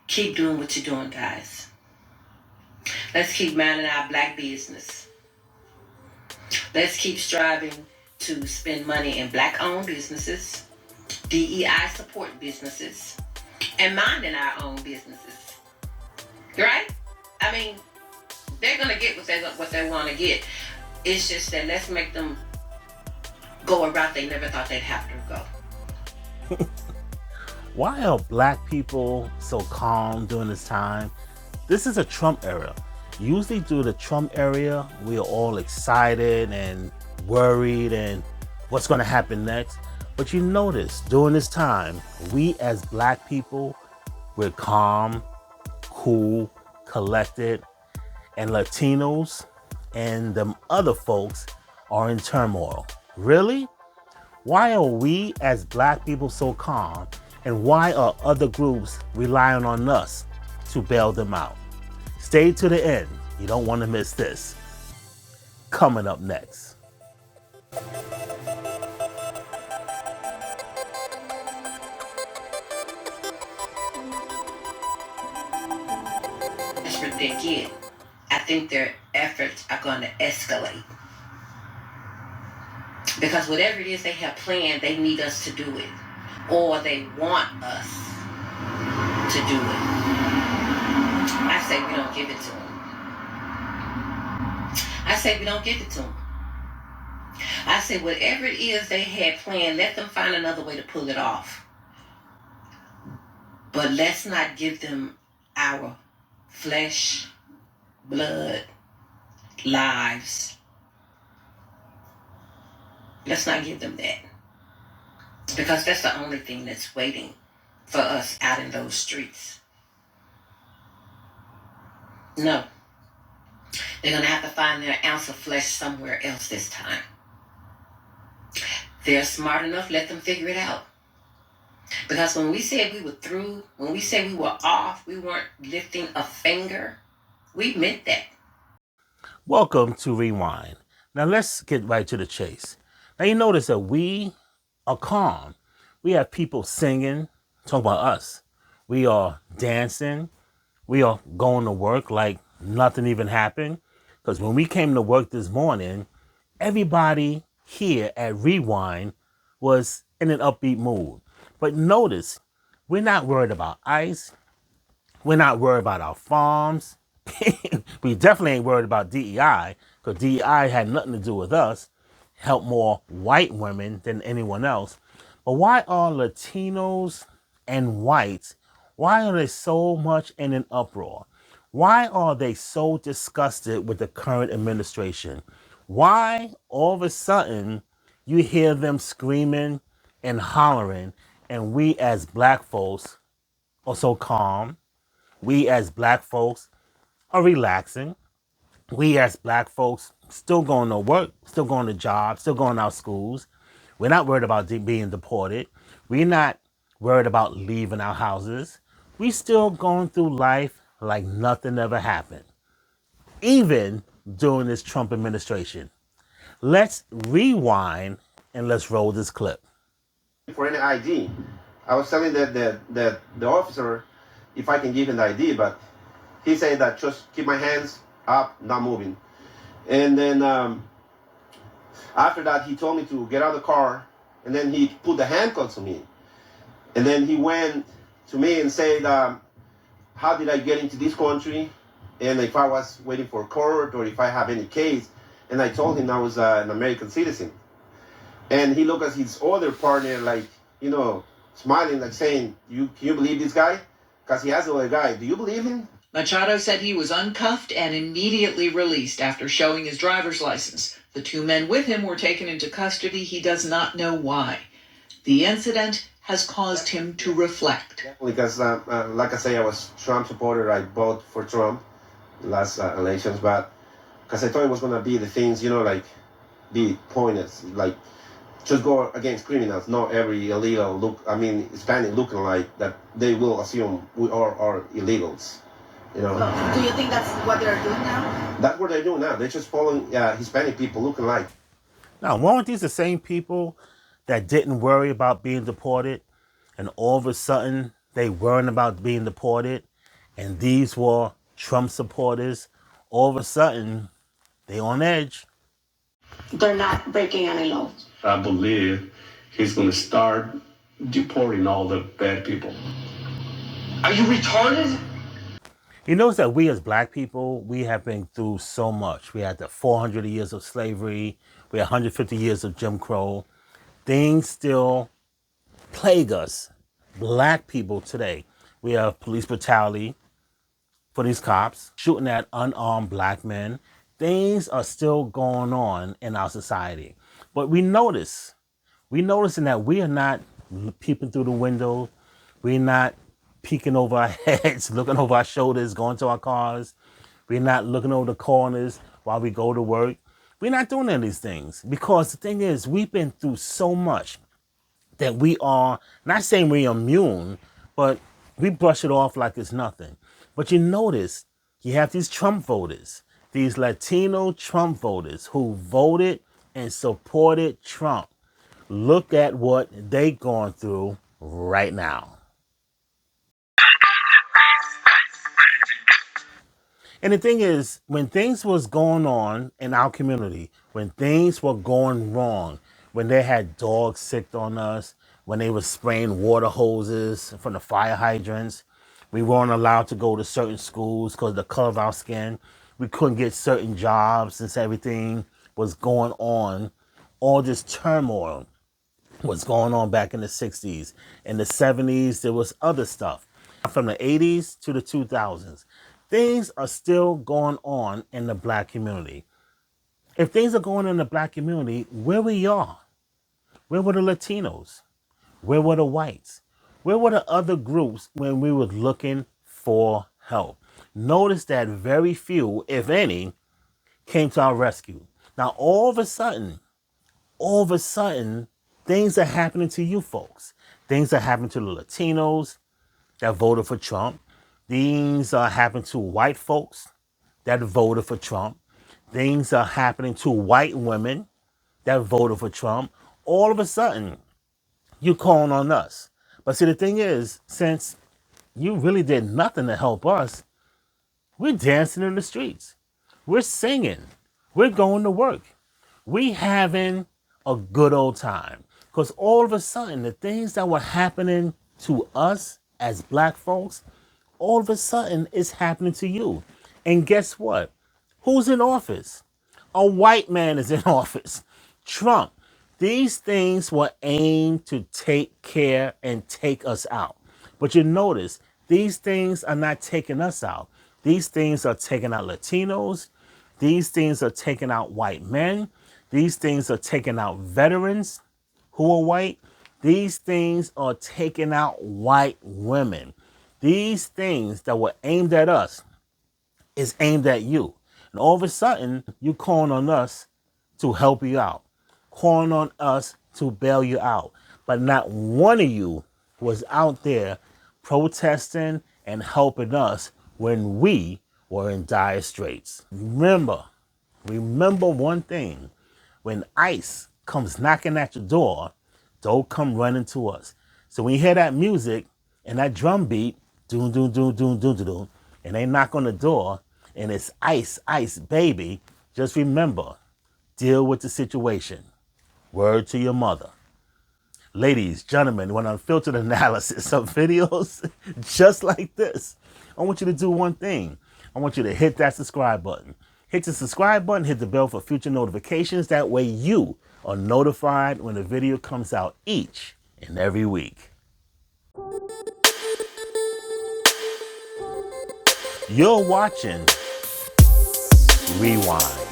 Keep doing what you're doing, guys. Let's keep minding our black business. Let's keep striving to spend money in black-owned businesses, DEI support businesses, and minding our own businesses. Right? I mean, they're going to get what they want to get. It's just that let's make them go a route they never thought they'd have to go. Why are black people so calm during this time? This is a Trump era. Usually during the Trump era, we are all excited and worried and what's going to happen next. But you notice during this time, we as black people, we're calm, cool, collected, and Latinos and them other folks are in turmoil. Really? Why are we as black people so calm? And why are other groups relying on us to bail them out? Stay to the end. You don't want to miss this. Coming up next. That's what they get. I think their efforts are going to escalate. Because whatever it is they have planned, they need us to do it. Or they want us to do it. I say we don't give it to them. I say we don't give it to them. I say whatever it is they had planned, let them find another way to pull it off. But let's not give them our flesh, blood, lives. Let's not give them that. Because that's the only thing that's waiting for us out in those streets. No. They're going to have to find their ounce of flesh somewhere else this time. They're smart enough, let them figure it out. Because when we said we were through, when we said we were off, we weren't lifting a finger, we meant that. Welcome to Rewind. Now let's get right to the chase. Now you notice that we are calm. We have people singing, talking about us. We are dancing. We are going to work like nothing even happened. Because when we came to work this morning, everybody here at Rewind was in an upbeat mood. But notice, we're not worried about ICE. We're not worried about our farms. We definitely ain't worried about DEI, because DEI had nothing to do with us. Help more white women than anyone else. But why are Latinos and whites, why are they so much in an uproar? Why are they so disgusted with the current administration? Why all of a sudden you hear them screaming and hollering, and we as black folks are so calm? We as black folks are relaxing. We as black folks still going to work, still going to jobs, still going to our schools. We're not worried about being deported. We're not worried about leaving our houses. We still going through life like nothing ever happened, even during this Trump administration. Let's rewind and let's roll this clip. For any ID, I was telling the officer if I can give him the ID, but he said that just keep my hands up, not moving. And then after that, he told me to get out of the car, and then he put the handcuffs on me. And then he went to me and said, how did I get into this country? And if I was waiting for court or if I have any case. And I told him I was an American citizen. And he looked at his other partner like, you know, smiling, like saying, can you believe this guy? Because he asked the other guy, do you believe him? Machado said he was uncuffed and immediately released after showing his driver's license. The two men with him were taken into custody. He does not know why. The incident has caused him to reflect. Because, like I say, I was Trump supporter. I voted for Trump last elections, but because I thought it was going to be the things, you know, like be pointless, like just go against criminals, not every illegal Hispanic looking like that they will assume we are illegals. You know. So, do you think that's what they're doing now? That's what they're doing now. They're just following Hispanic people looking like. Now, weren't these the same people that didn't worry about being deported, and all of a sudden they worrying about being deported, and these were Trump supporters, all of a sudden, they on edge. They're not breaking any laws. I believe he's going to start deporting all the bad people. Are you retarded? You notice that we as black people, we have been through so much. We had the 400 years of slavery. We had 150 years of Jim Crow. Things still plague us, black people today. We have police brutality for these cops, shooting at unarmed black men. Things are still going on in our society. But we're noticing that we are not peeping through the window. We're not peeking over our heads, looking over our shoulders, going to our cars. We're not looking over the corners while we go to work. We're not doing any of these things because the thing is, we've been through so much that we are, not saying we're immune, but we brush it off like it's nothing. But you notice, you have these Trump voters, these Latino Trump voters who voted and supported Trump. Look at what they're going through right now. And the thing is, when things was going on in our community, when things were going wrong, when they had dogs sick on us, when they were spraying water hoses from the fire hydrants, we weren't allowed to go to certain schools because of the color of our skin. We couldn't get certain jobs since everything was going on. All this turmoil was going on back in the 60s. In the 70s, there was other stuff. From the 80s to the 2000s. Things are still going on in the black community. If things are going on in the black community, where we are? Where were the Latinos? Where were the whites? Where were the other groups when we were looking for help? Notice that very few, if any, came to our rescue. Now, all of a sudden, things are happening to you folks. Things are happening to the Latinos that voted for Trump. Things are happening to white folks that voted for Trump. Things are happening to white women that voted for Trump. All of a sudden, you're calling on us. But see, the thing is, since you really did nothing to help us, we're dancing in the streets. We're singing. We're going to work. We having a good old time. Because all of a sudden, the things that were happening to us as black folks, all of a sudden it's happening to you. And guess what? Who's in office? A white man is in office. Trump. These things were aimed to take care and take us out. But you notice, these things are not taking us out. These things are taking out Latinos. These things are taking out white men. These things are taking out veterans who are white. These things are taking out white women. These things that were aimed at us is aimed at you. And all of a sudden, you're calling on us to help you out, calling on us to bail you out. But not one of you was out there protesting and helping us when we were in dire straits. Remember one thing. When ICE comes knocking at your door, don't come running to us. So when you hear that music and that drum beat, doom, doom, doom, doom, doom, doom, doom, and they knock on the door and it's ice, ice, baby, just remember, deal with the situation. Word to your mother. Ladies, gentlemen, when unfiltered analysis of videos just like this, I want you to do one thing. I want you to hit that subscribe button. Hit the subscribe button, hit the bell for future notifications. That way you are notified when the video comes out each and every week. You're watching Rewind.